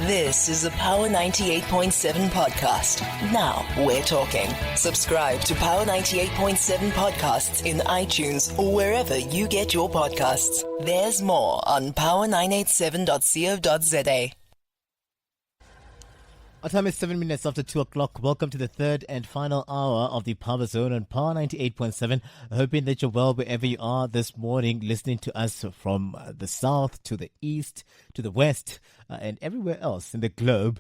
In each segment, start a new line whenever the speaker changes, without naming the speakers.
This is a Power 98.7 podcast. Now we're talking. Subscribe to Power 98.7 podcasts in iTunes or wherever you get your podcasts. There's more on power987.co.za.
Our time is 7 minutes after 2 o'clock. Welcome to the third and final hour of the Power Zone on Power 98.7. Hoping that you're well wherever you are this morning, listening to us from the south to the east to the west and everywhere else in the globe.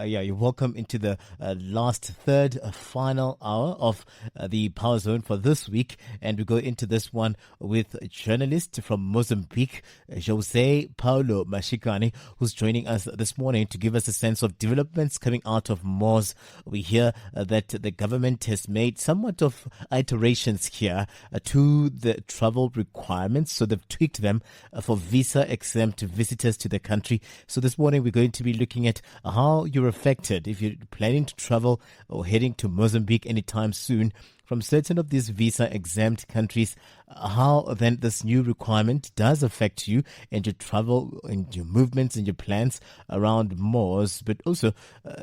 You're welcome into the last third final hour of the Power Zone for this week. And we go into this one with a journalist from Mozambique, Jose Paulo Mashikani, who's joining us this morning to give us a sense of developments coming out of Moz. We hear that the government has made somewhat of iterations here to the travel requirements. So they've tweaked them for visa-exempt visitors to the country. So this morning we're going to be looking at how you're affected if you're planning to travel or heading to Mozambique anytime soon from certain of these visa-exempt countries, how then this new requirement does affect you and your travel and your movements and your plans around Moz. But also,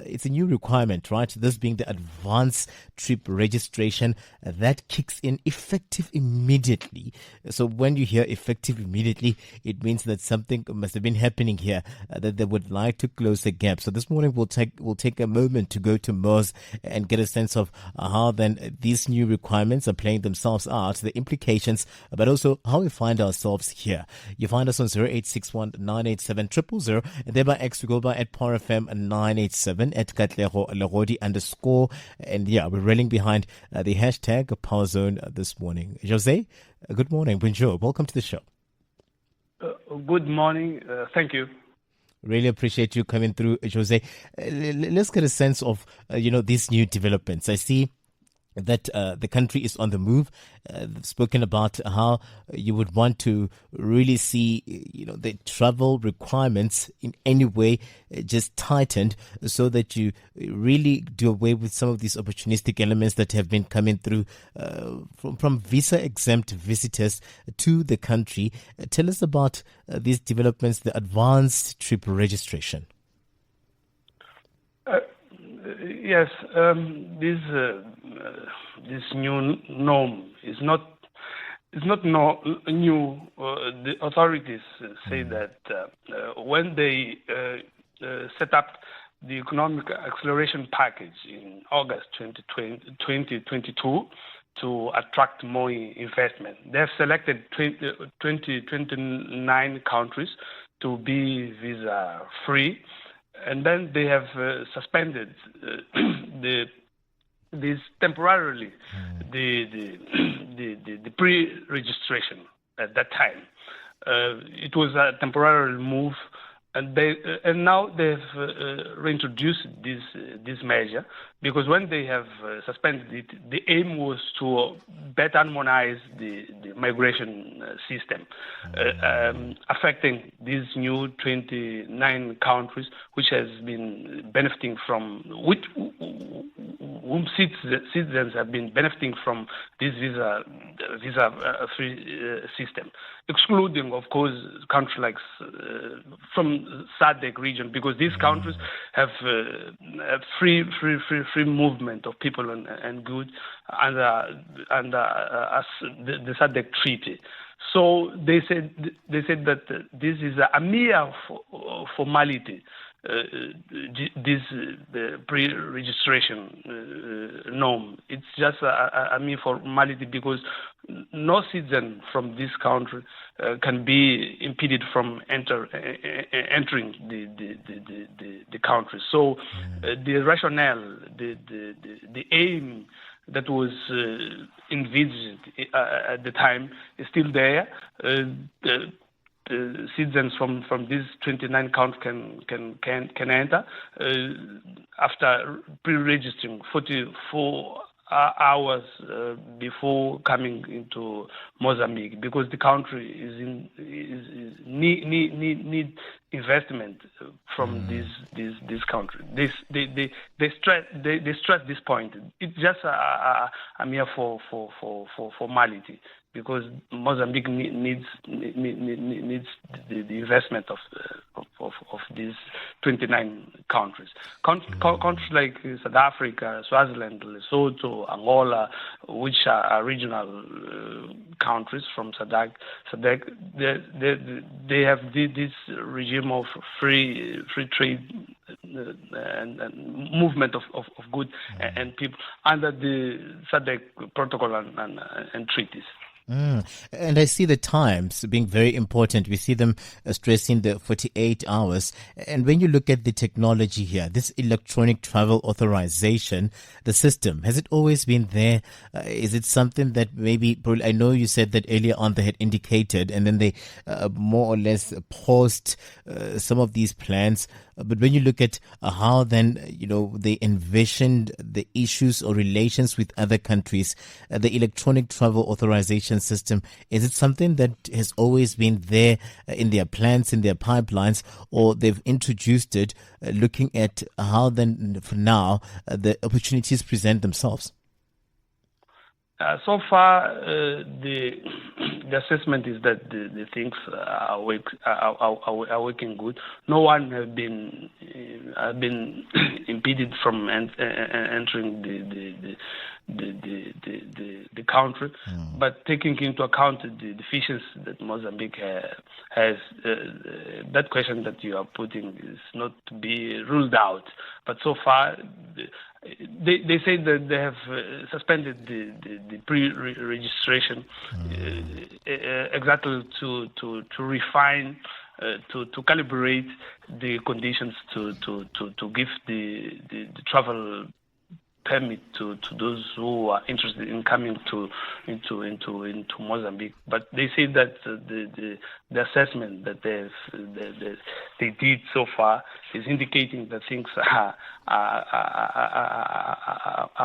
it's a new requirement, right? This being the advance trip registration that kicks in effective immediately. So when you hear effective immediately, it means that something must have been happening here, that they would like to close the gap. So this morning we'll take a moment to go to Moz and get a sense of how then these new requirements are playing themselves out, the implications, but also how we find ourselves here. You find us on 0861 987 000, and thereby X we go by at Power FM 987 at Katlego Legodi _ and we're railing behind the hashtag Power Zone this morning. Jose, good morning, bonjour, welcome to the show.
Good morning, thank you.
Really appreciate you coming through, Jose. Let's get a sense of these new developments. I see that the country is on the move. They've spoken about how you would want to really see, the travel requirements in any way just tightened so that you really do away with some of these opportunistic elements that have been coming through from visa-exempt visitors to the country. Tell us about these developments, the advanced trip registration.
Yes, this new norm is not new. The authorities say that when they set up the economic acceleration package in August 2022 to attract more investment, they have selected 29 countries to be visa-free. And then they have suspended this temporarily the pre-registration at that time. It was a temporary move, and now they've reintroduced this measure because when they have suspended it, the aim was to better harmonize the migration system, affecting these new 29 countries, which has been benefiting from whom citizens have been benefiting from this visa-free system, excluding, of course, countries like from SADC region, because these countries have free movement of people and goods under the SADC treaty. So they said that this is a mere formality. This pre-registration norm. It's just a mere formality because no citizen from this country can be impeded from entering the country. So the rationale, the aim that was envisaged at the time is still there. Citizens from these 29 countries can enter after pre-registering 44 hours before coming into Mozambique, because the country need investment from this country. They stress this point. It's just a mere formality. because Mozambique needs the investment of these 29 countries. Countries like South Africa, Swaziland, Lesotho, Angola, which are regional countries from SADC, they have this regime of free trade and movement of goods and people under the SADC protocol and treaties.
And I see the times being very important. We see them stressing the 48 hours. And when you look at the technology here, this Electronic Travel Authorisation, the system, has it always been there? Is it something that maybe, I know you said that earlier on they had indicated and then they more or less paused some of these plans. But when you look at how then, they envisioned the issues or relations with other countries, the Electronic Travel Authorization system, is it something that has always been there in their plans, in their pipelines, or they've introduced it looking at how then for now the opportunities present themselves?
So far, the assessment is that the things are working good. No one have been impeded from entering the country. But taking into account the deficiencies that Mozambique has, that question that you are putting is not to be ruled out. But so far, they say that they have suspended the pre-registration exactly to refine, to calibrate the conditions to give the travel permit to those who are interested in coming into Mozambique. But they say that the assessment that they did so far is indicating that things are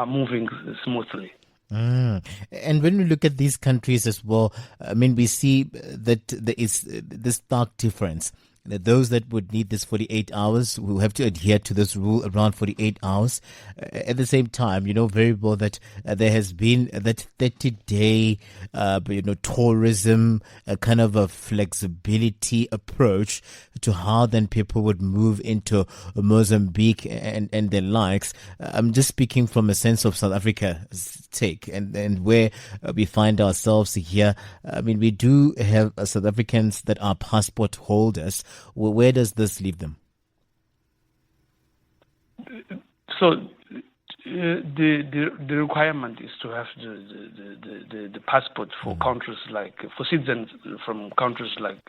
moving smoothly.
And when we look at these countries as well, we see that there is this stark difference. Those that would need this 48 hours will have to adhere to this rule around 48 hours. At the same time, very well that there has been that 30-day, tourism, kind of a flexibility approach to how then people would move into Mozambique and their likes. I'm just speaking from a sense of South Africa's take and where we find ourselves here. We do have South Africans that are passport holders. Where does this leave them? So
the requirement is to have the passport for countries for citizens from countries like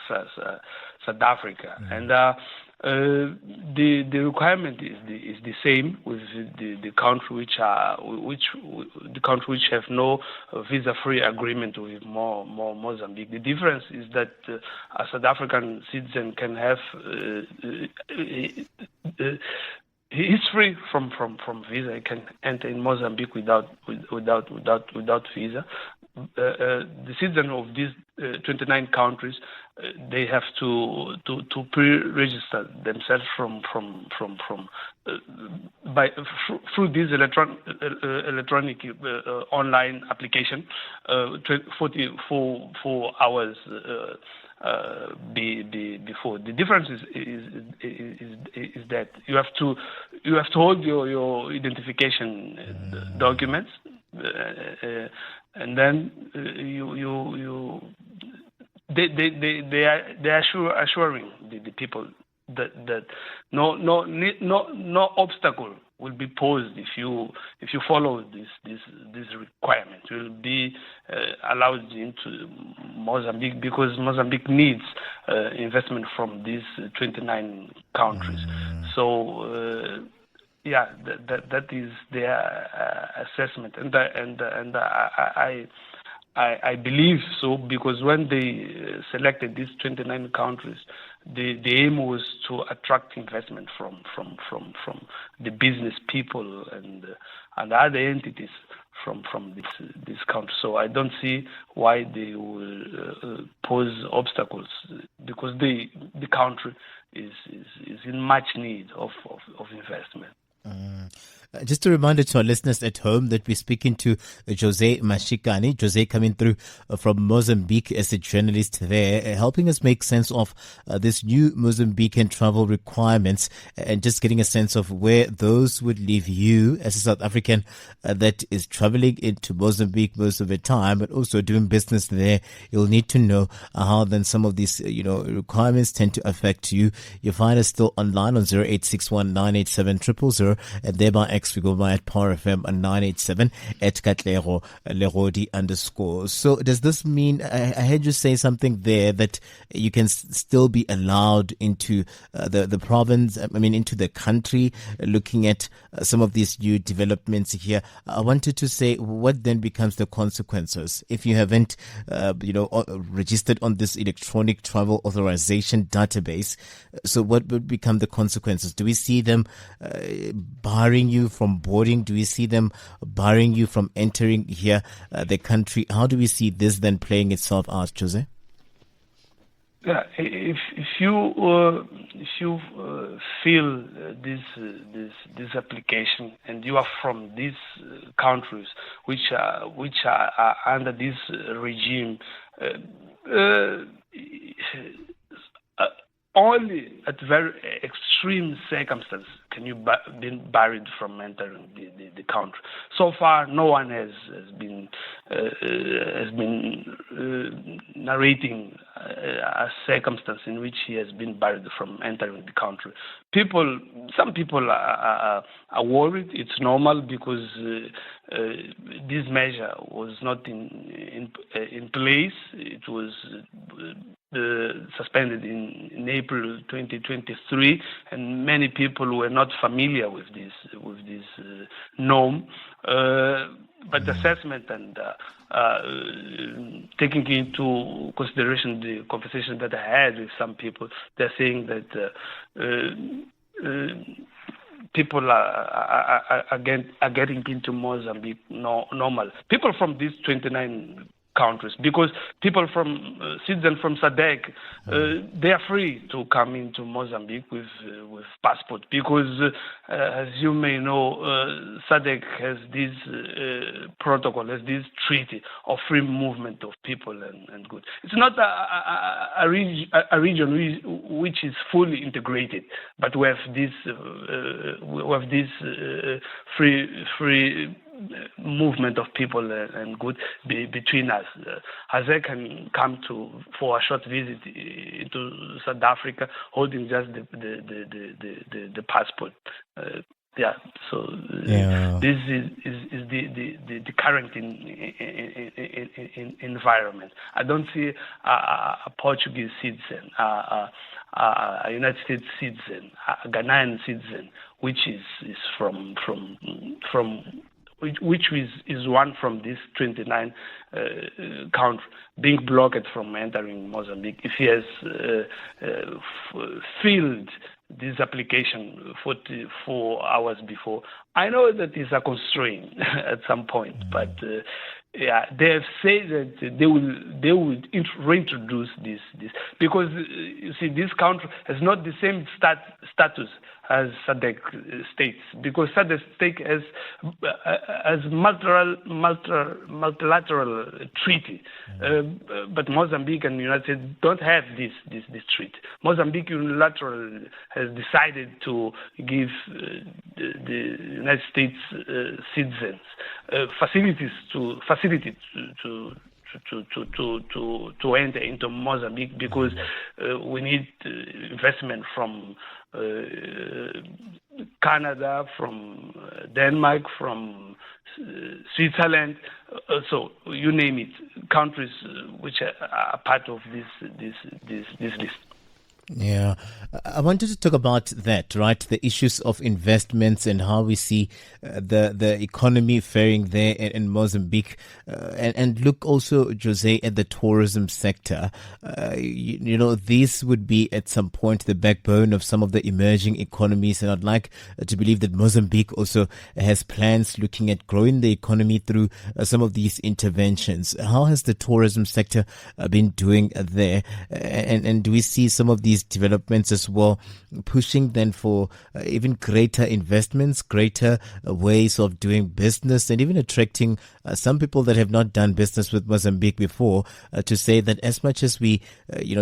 South Africa, and the requirement is the same with the country which have no visa-free agreement with Mozambique. The difference is that a South African citizen can have he's free from visa. He can enter in Mozambique without visa. The citizens of these 29 countries, they have to pre-register themselves through this electronic online application 44 hours before. The difference is that you have to hold your identification documents, and then they are assuring the people that no obstacle will be posed if you follow this requirement. You will be allowed into Mozambique because Mozambique needs investment from these 29 countries. So that is their assessment, and I believe so, because when they selected these 29 countries, the aim was to attract investment from the business people and other entities from this country. So I don't see why they will pose obstacles, because the country is in much need of investment.
Just a reminder to our listeners at home that we're speaking to Jose Mashikani. Jose coming through from Mozambique as a journalist there, helping us make sense of this new Mozambican travel requirements and just getting a sense of where those would leave you as a South African that is traveling into Mozambique most of the time, but also doing business there. You'll need to know how then some of these, requirements tend to affect you. You find us still online on 0861 987 000, and thereby we go by at Power FM 987 at Katlego Legodi _ So does this mean, I heard you say something there that you can still be allowed into the province, into the country, looking at some of these new developments here. I wanted to say, what then becomes the consequences if you haven't, registered on this Electronic Travel Authorisation database? So what would become the consequences? Do we see them barring you from boarding? Do we see them barring you from entering here, the country? How do we see this then playing itself out, Jose?
Yeah, if you fill this application and you are from these countries which are under this regime, only at very extreme circumstances can you be barred from entering the country. So far, no one has been narrating a circumstance in which he has been barred from entering the country. Some people are worried. It's normal because this measure was not in place. It was suspended in April 2023, and many people were not familiar with this norm. But assessment and taking into consideration the conversation that I had with some people, they're saying that people are getting into Mozambique normal. People from these 29 countries, because people citizens from SADC, they are free to come into Mozambique with passport, because as you may know, SADC has this protocol, has this treaty of free movement of people and goods. It's not a region which is fully integrated, but we have this free movement of people and goods between us. Jose can come for a short visit to South Africa holding just the passport. This is the current environment. I don't see a Portuguese citizen, a United States citizen, a Ghanaian citizen, which is one from these 29 countries being blocked from entering Mozambique if he has filled this application 44 hours before. I know that is a constraint at some point, but they have said that they will reintroduce this because you see this country has not the same status as SADC states, because SADC state has multilateral treaty, but Mozambique and the United States don't have this treaty. Mozambique unilateral has decided to give the United States citizens facility to enter into Mozambique, because we need investment from Canada, from Denmark, from Switzerland, so you name it, countries which are part of this list.
Yeah, I wanted to talk about that, right? The issues of investments and how we see the economy faring there in Mozambique, and look also, Jose, at the tourism sector. These would be at some point the backbone of some of the emerging economies, and I'd like to believe that Mozambique also has plans looking at growing the economy through some of these interventions. How has the tourism sector been doing there, and do we see some of these these developments as well, pushing then for even greater investments, greater ways of doing business, and even attracting some people that have not done business with Mozambique before to say that as much as we,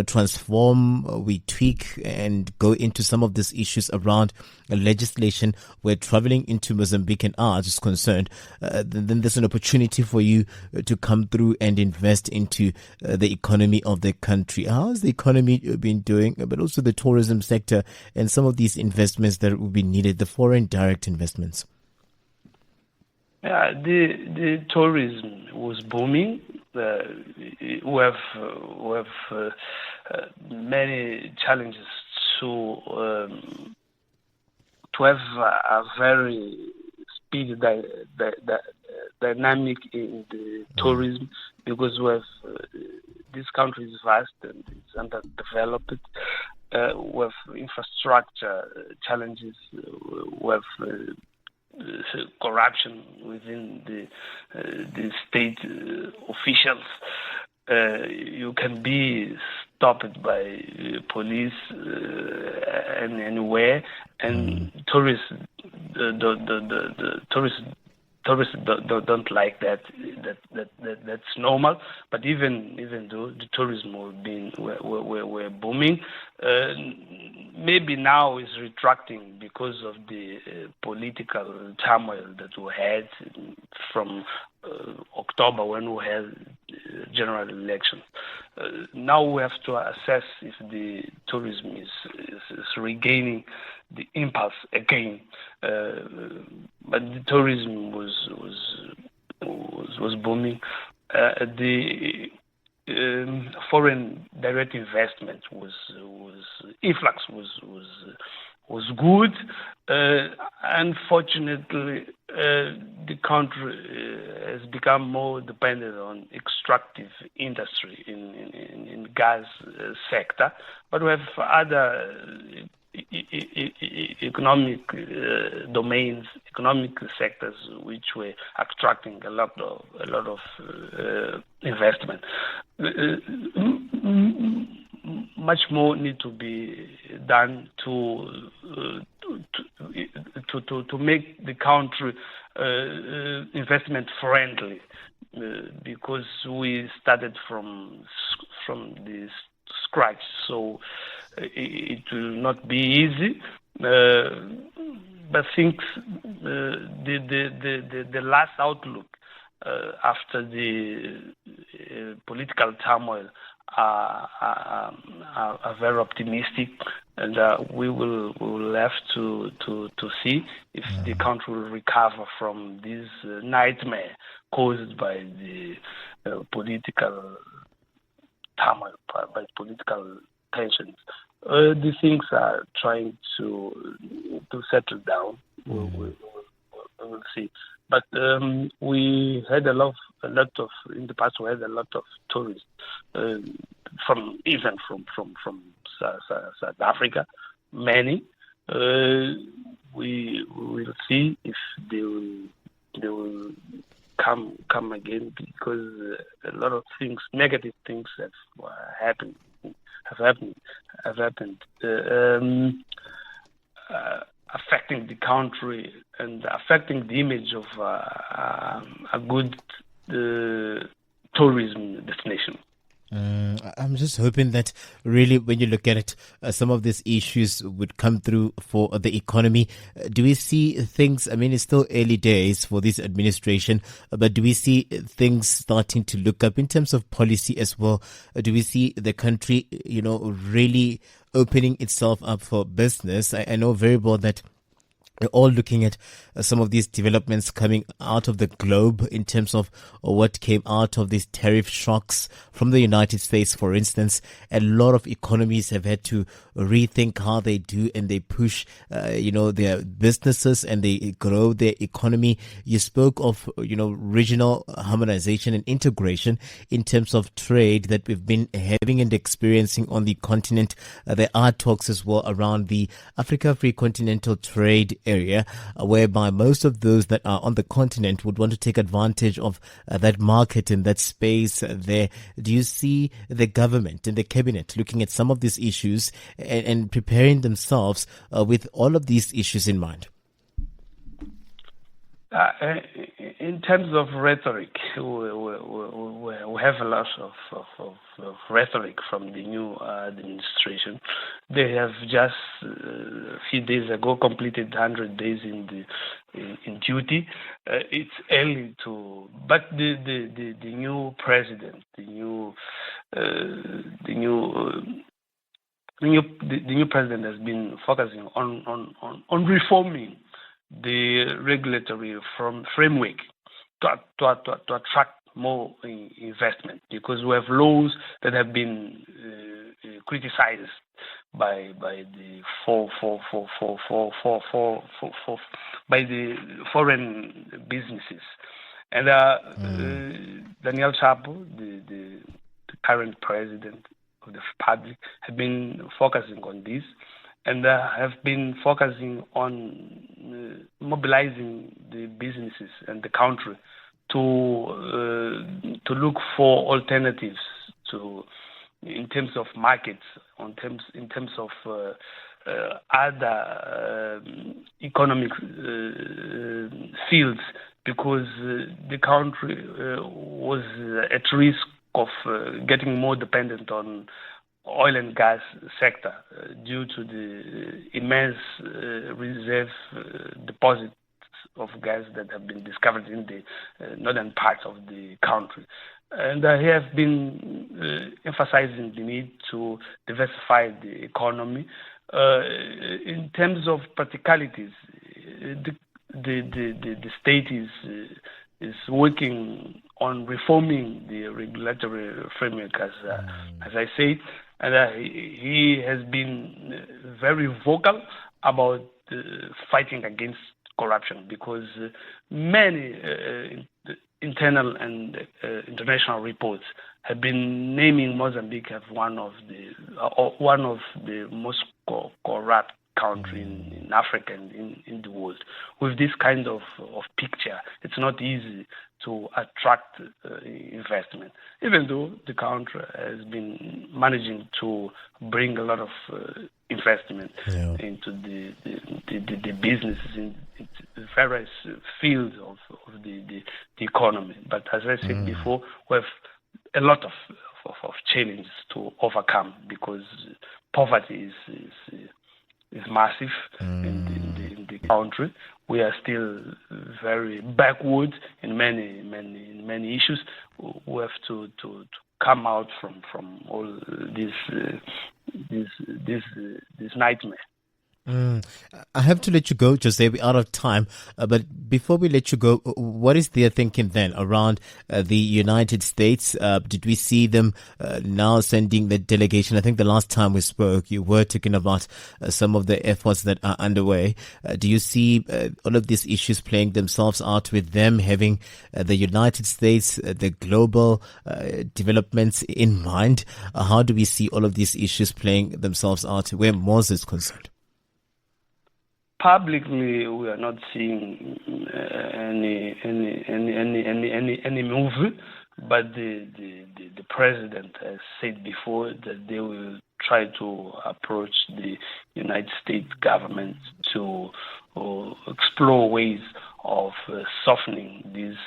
transform, we tweak and go into some of these issues around legislation where traveling into Mozambique and ours is concerned, then there's an opportunity for you to come through and invest into the economy of the country. How has the economy been doing, but also the tourism sector and some of these investments that will be needed, the foreign direct investments?
Yeah, the tourism was booming. We have many challenges to have a very speedy dynamic in the tourism, because we have this country is vast and it's underdeveloped. We have infrastructure challenges. We have corruption within the state officials. You can be stopped by police anywhere, and tourists don't like that. That's normal. But even though the tourism were booming, maybe now is retracting because of the political turmoil that we had from October, when we had general elections. Now we have to assess if the tourism is regaining the impulse again. But the tourism was booming. The foreign direct investment influx was good. Unfortunately, the country has become more dependent on extractive industry in gas sector, but we have other economic domains, economic sectors which were attracting a lot of investment. Much more need to be done to make the country investment friendly, because we started from the scratch, so it will not be easy. But things, the last outlook after the political turmoil are very optimistic, and we will have to see if the country will recover from this nightmare caused by the political turmoil, by political tensions. These things are trying to settle down. We will see. But we had a lot of in the past. We had a lot of tourists from South Africa. Many. We will see if they will come again, because a lot of things, negative things, have happened, affecting the country and affecting the image of a good tourism destination.
I'm just hoping that really, when you look at it, some of these issues would come through for the economy. Do we see things, I mean, it's still early days for this administration, but do we see things starting to look up in terms of policy as well? Do we see the country, really opening itself up for business? I know very well that we're all looking at some of these developments coming out of the globe in terms of what came out of these tariff shocks from the United States, for instance. A lot of economies have had to rethink how they do and they push, their businesses and they grow their economy. You spoke of, regional harmonization and integration in terms of trade that we've been having and experiencing on the continent. There are talks as well around the Africa Free Continental Trade area, whereby most of those that are on the continent would want to take advantage of that market and that space there. Do you see the government and the cabinet looking at some of these issues and preparing themselves with all of these issues in mind?
In terms of rhetoric, we have a lot of rhetoric from the new administration. They have just a few days ago completed 100 days in duty. It's early but the new president, the new president has been focusing on reforming the regulatory framework to attract more investment, because we have laws that have been criticized by the foreign businesses. And Daniel Chapo, the current president of the Republic, have been focusing on this, and have been focusing on mobilizing the businesses and the country to look for alternatives in terms of markets, in terms of other economic fields, because the country was at risk of getting more dependent on oil and gas sector due to the immense reserve deposits of gas that have been discovered in the northern part of the country. And I have been emphasizing the need to diversify the economy. In terms of practicalities, the state is working on reforming the regulatory framework, as I said, and he has been very vocal about fighting against corruption, because many internal and international reports have been naming Mozambique as one of the most corrupt country in Africa and in the world. With this kind of picture, it's not easy to attract investment, even though the country has been managing to bring a lot of investment into the businesses in various fields of the economy. But as I said before, we have a lot of challenges to overcome, because poverty is massive in the country. We are still very backward in many issues. We have to come out from all this nightmare.
I have to let you go, Jose. We're out of time. But before we let you go, what is their thinking then around the United States? Did we see them now sending the delegation? I think the last time we spoke, you were talking about some of the efforts that are underway. Do you see all of these issues playing themselves out with them having the United States, the global developments in mind? How do we see all of these issues playing themselves out where Moses is concerned?
Publicly, we are not seeing any move, but the president has said before that they will try to approach the United States government to explore ways of softening this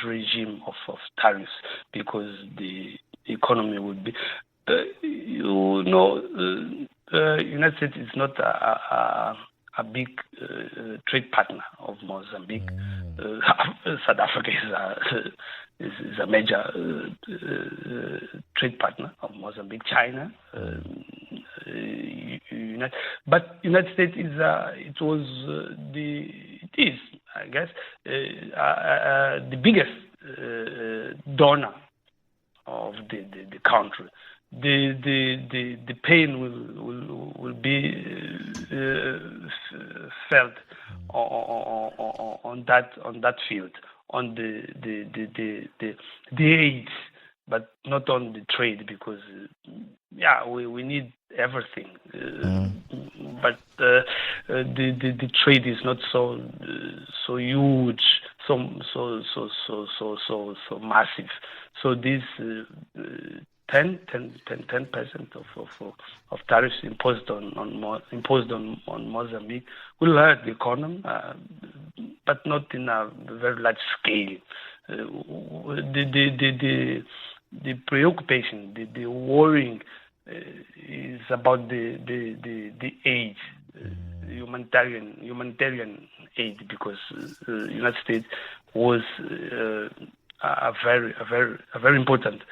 regime of tariffs, because the economy would be, United States is not a big trade partner of Mozambique. South Africa is a major trade partner of Mozambique. China, but United States is I guess the biggest donor of the country. The pain will be felt on that field, on the aid, but not on the trade, because we need everything. but the trade is not so huge, so massive. So this 10% of tariffs imposed on Mozambique will hurt the economy, but not in a very large scale. The preoccupation, the worrying is about the aid, humanitarian aid, because the United States was a very important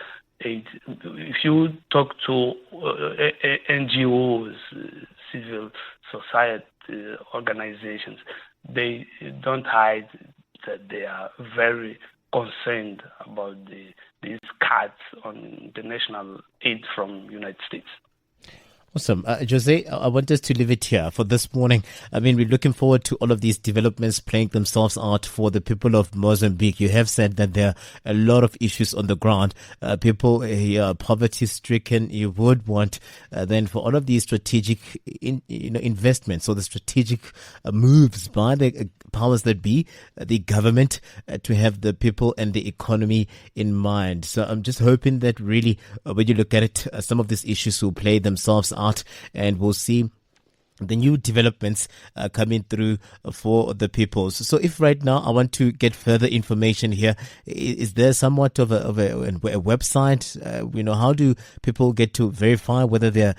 aid. If you talk to NGOs, civil society organizations, they don't hide that they are very concerned about these cuts on international aid from United States.
Awesome. Jose, I want us to leave it here for this morning. I mean, we're looking forward to all of these developments playing themselves out for the people of Mozambique. You have said that there are a lot of issues on the ground. People here are poverty-stricken. You would want then for all of these strategic investments or the strategic moves by the powers that be, the government, to have the people and the economy in mind. So I'm just hoping that really when you look at it, some of these issues will play themselves out, and we'll see the new developments coming through for the people. So if right now I want to get further information here, is there somewhat of a website? How do people get to verify whether their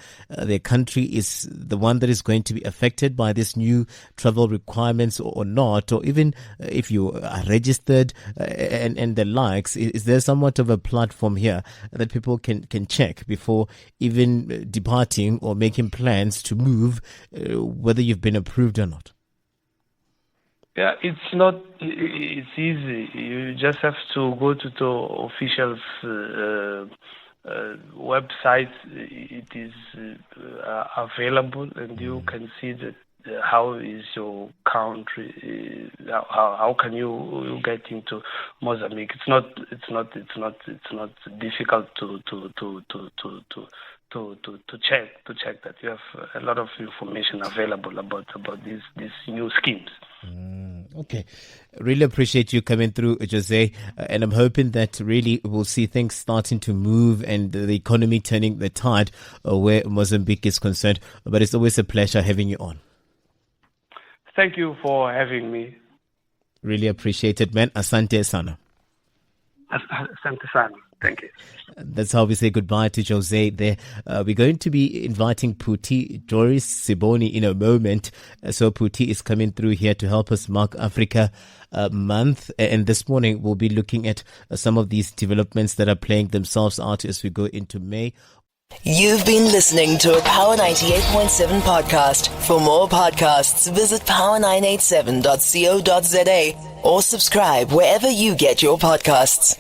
country is the one that is going to be affected by this new travel requirements or not? Or even if you are registered and the likes, is there somewhat of a platform here that people can check before even departing or making plans to move, whether you've been approved or not?
Yeah, it's easy. You just have to go to the official website. It is available, and you can see that how is your country, how can you get into Mozambique. It's not difficult to check that. You have a lot of information available about these new schemes.
Okay. Really appreciate you coming through, Jose, and I'm hoping that really we'll see things starting to move and the economy turning the tide where Mozambique is concerned. But it's always a pleasure having you on.
Thank you for having me.
Really appreciate it, man. Asante sana.
Asante sana. Thank you.
That's how we say goodbye to Jose there. We're going to be inviting Puti Doris Siboni in a moment. So Puti is coming through here to help us mark Africa month. And this morning we'll be looking at some of these developments that are playing themselves out as we go into May.
You've been listening to a Power 98.7 podcast. For more podcasts, visit power987.co.za or subscribe wherever you get your podcasts.